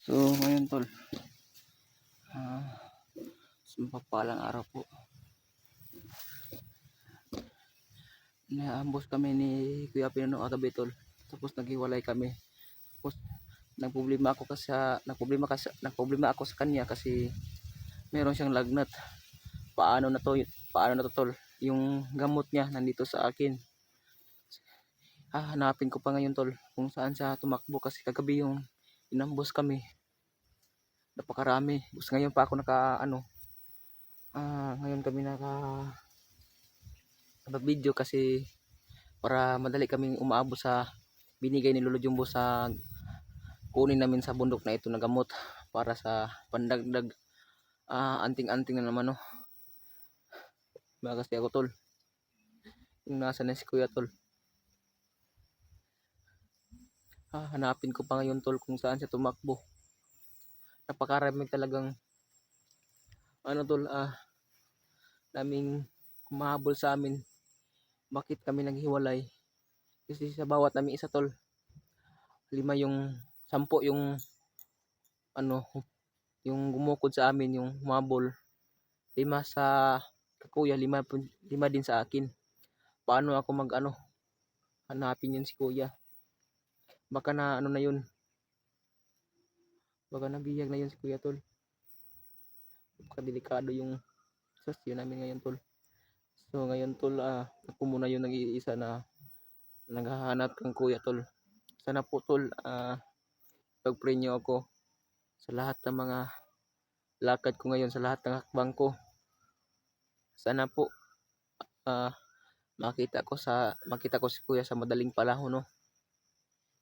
So ngayon tol, ah, mapapalang araw po. Naambos kami ni Kuya Pino kagabi tol. Tapos naghiwalay kami. Tapos nagproblema ako sa kanya kasi meron siyang lagnat. Paano na to tol? Yung gamot niya nandito sa akin. Hanapin ko pa ngayon tol kung saan siya tumakbo kasi kagabi yung inambos kami. Napakarami. Tapos ngayon pa ako ngayon kami video kasi para madali kaming umaabot sa binigay ni Lolo Jumbo sa kunin namin sa bundok na ito na gamot para sa pandagdag anting-anting na naman no. Kasi ako tol, yung nasa na si Kuya tol. Hanapin ko pa ngayon tol kung saan siya tumakbo. Napakarami talagang tol, daming kumahabol sa amin. Bakit kami naghiwalay? Kasi sa bawat namin isa tol, 10 yung yung gumukod sa amin, yung humabol. 5 sa Kuya, 5 din sa akin. Paano ako hanapin yun si Kuya? Baka na na yun. Baka nabiyag na yun si Kuya tol. Delikado yung sasyo namin ngayon tol. So ngayon tol, ako muna yung nag-iisa na naghahanap ng Kuya tol. Sana po tol, pag-pray nyo ako sa lahat ng mga lakad ko ngayon, sa lahat ng hakbang ko. Sana po makita ko si Kuya sa madaling panahon no.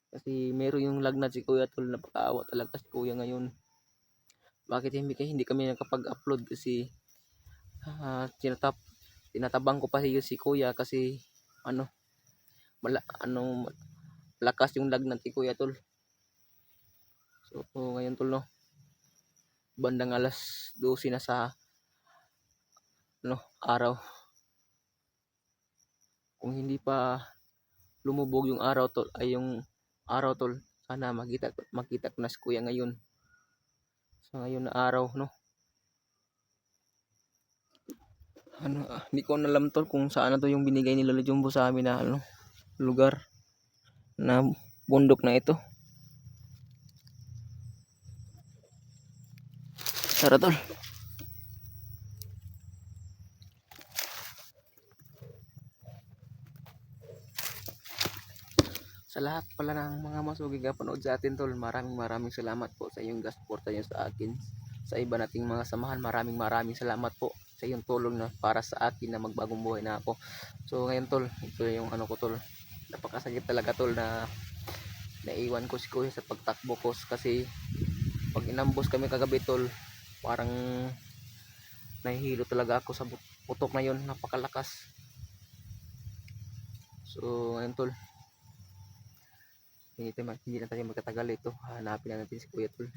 Kasi meron yung lagnat si Kuya tol, napakaawa talaga si Kuya ngayon. Bakit hindi kami nakapag-upload kasi tinatabang ko pa si Kuya kasi malakas yung lagnat si Kuya tol. So ngayon tol no, bandang alas 12 na sa araw. Kung hindi pa lumubog yung araw tol, sana makita ko na si Kuya ngayon. Sa ngayon na araw no. Hindi ko na alam tol kung saan na to yung binigay ni Lolo Jumbo sa amin na lugar na bundok na ito. Tara tol. Sa lahat pala ng mga masugig na panood sa atin tol, maraming salamat po sa iyong suporta niyo sa akin. Sa iba nating mga samahan, maraming salamat po sa iyong tulong na para sa akin na magbagong buhay na ako. So ngayon tol, ito yung ko tol. Napakasakit talaga tol na naiwan ko si Kuya sa pagtakbo ko kasi pag inambos kami kagabi tol, parang nahihilo talaga ako sa putok na yun, napakalakas. So ngayon tol, hindi na tayo magtatagal ito. Hanapin na natin si Kuya tol.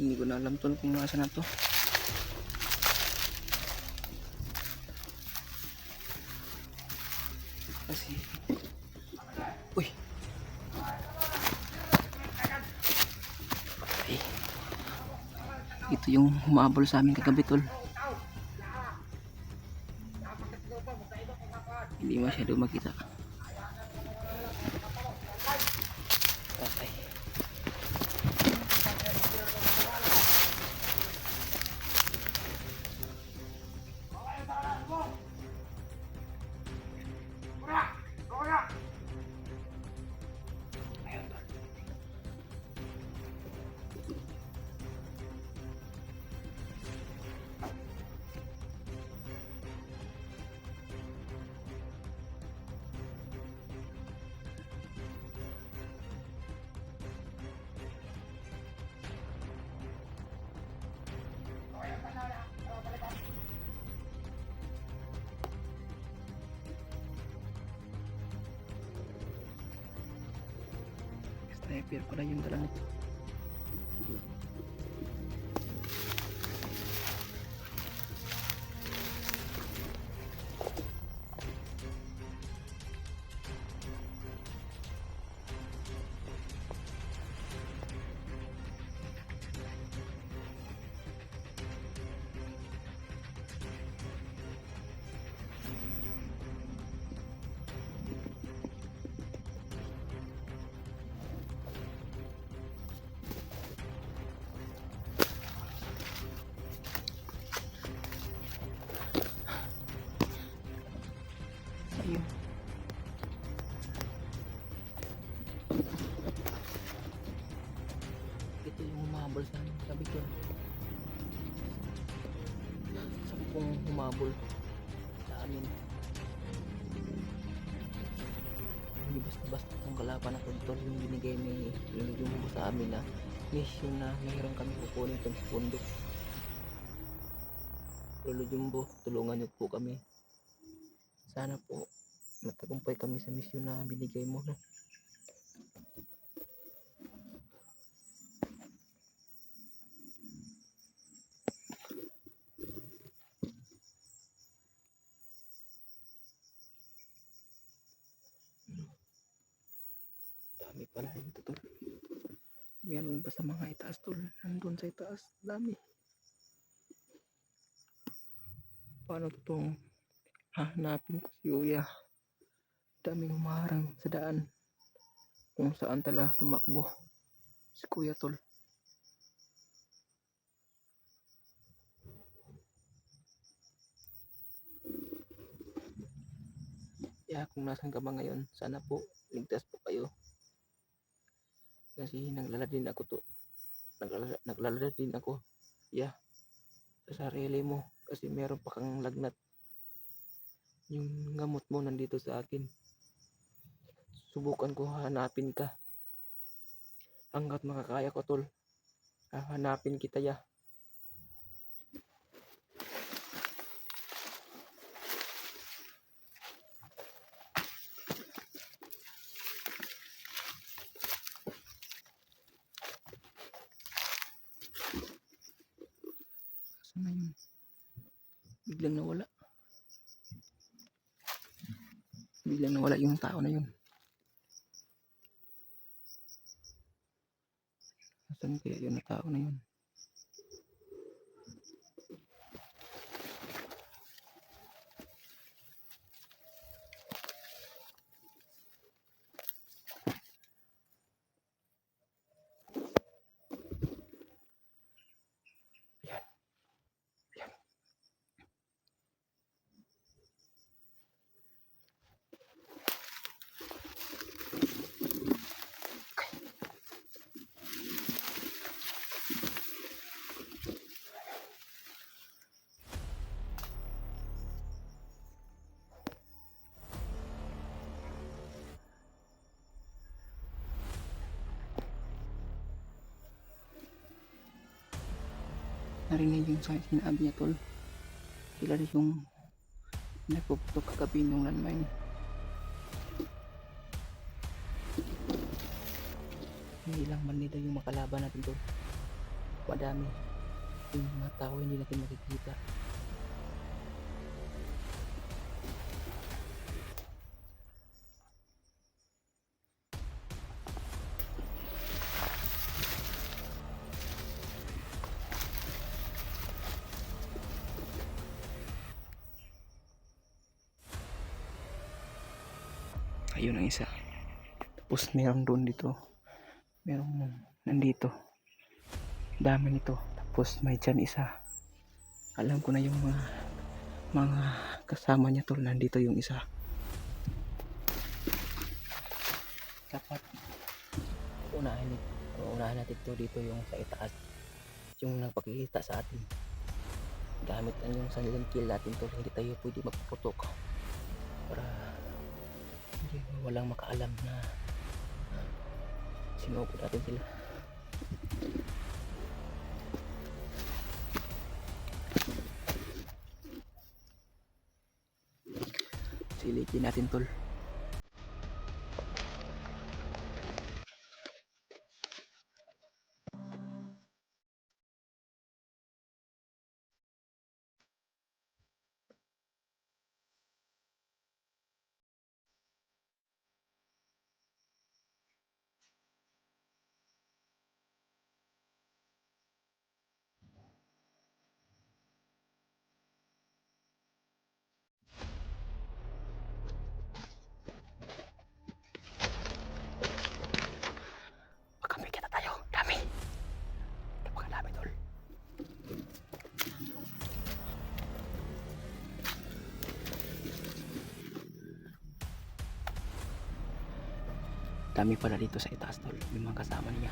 Hindi ko na alam tol kung nasa na to. Kasi uy, ito yung humabol sa amin kagabi tol. Hindi masyado makita. Sniper pala yung dala nito. Ayun. Ito yung humabol sa amin. Sabi ko, sabi kong humabol sa amin. Hindi basta-basta itong kalaban na tol yung binigay ni Lolo Jumbo sa amin na mission na mayroon kami kukunin itong bundok. Lolo Jumbo, tulungan niyo po kami. Sana po matagumpay kami sa mission na binigay mo, no? Dami pala ito tol. Meron pa sa mga itaas tol. Nandun sa itaas. Dami. Paano itong hahanapin ko si Uya? Daming humarang sa daan. Kung saan tala tumakbo si Kuya tol. Kaya kung nasan ka ba ngayon, sana po ligtas po kayo. Kasi naglalala din ako to. Naglalala din ako. Yeah. Sa sarili mo. Kasi meron pa kang lagnat. Yung gamot mo nandito sa akin. Subukan ko hanapin ka. Hanggat makakaya ko tol. Hanapin kita ya. Saan na yun? Biglang nawala. Biglang nawala yung tao na yun. Saan kaya yun na tao na yun? Narinig yung sinabi niya tol. Sila rin yung nagpuputok kagabi ng landmine. Hindi lang Manila yung makalaban natin tol. Madami. Yung mga tao hindi natin makikita. Ayun ang isa. Tapos meron doon dito. Meron nandito. Dami nito. Tapos may dyan isa. Alam ko na yung mga kasama niya tol. Nandito yung isa. Dapat unahin natin to dito yung sa itaas. Yung nagpakikita sa atin. Gamit ang yung silent kill natin tol. Hindi tayo pwede magpuputok. Para hindi walang makaalam na sinuko natin sila. Silipin natin tol. Dami pala dito sa itaas tol, yung mga kasama niya.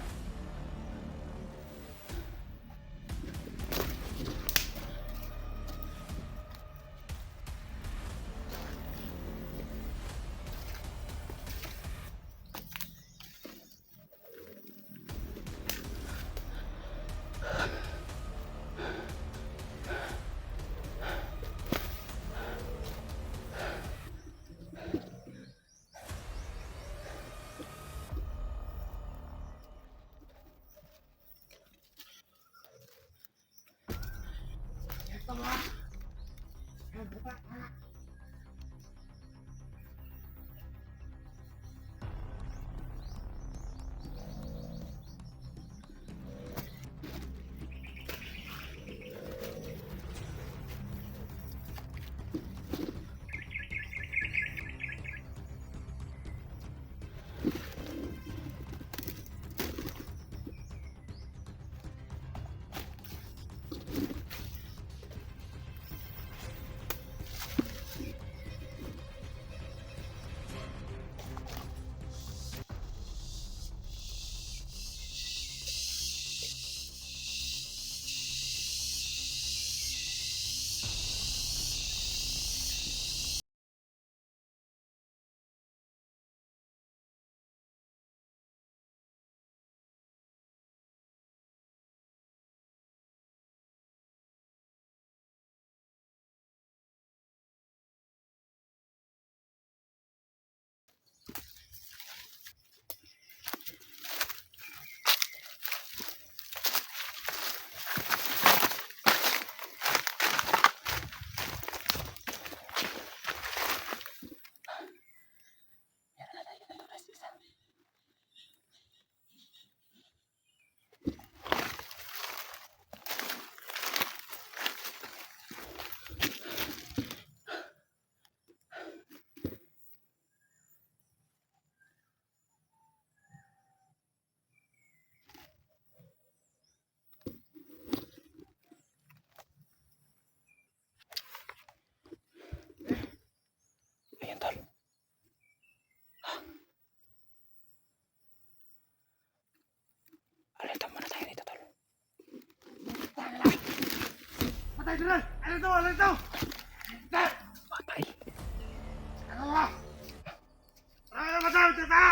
Ayan tol. Alerta muna tayo dito tol. Patay doon! Ano to? Ano to? Patay. Ano ba? Ano ba tayo? Tata!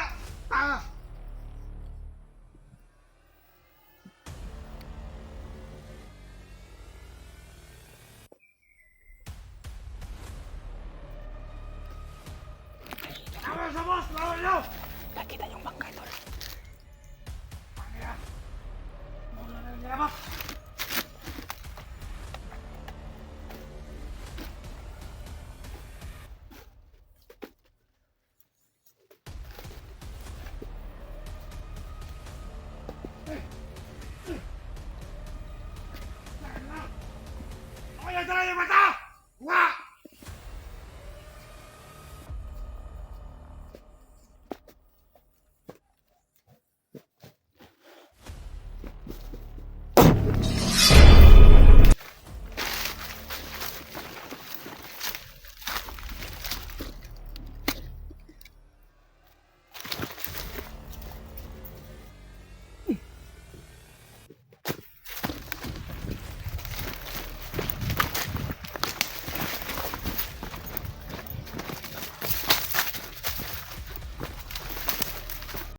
Ah! Tama sa boss! Lawan nyo!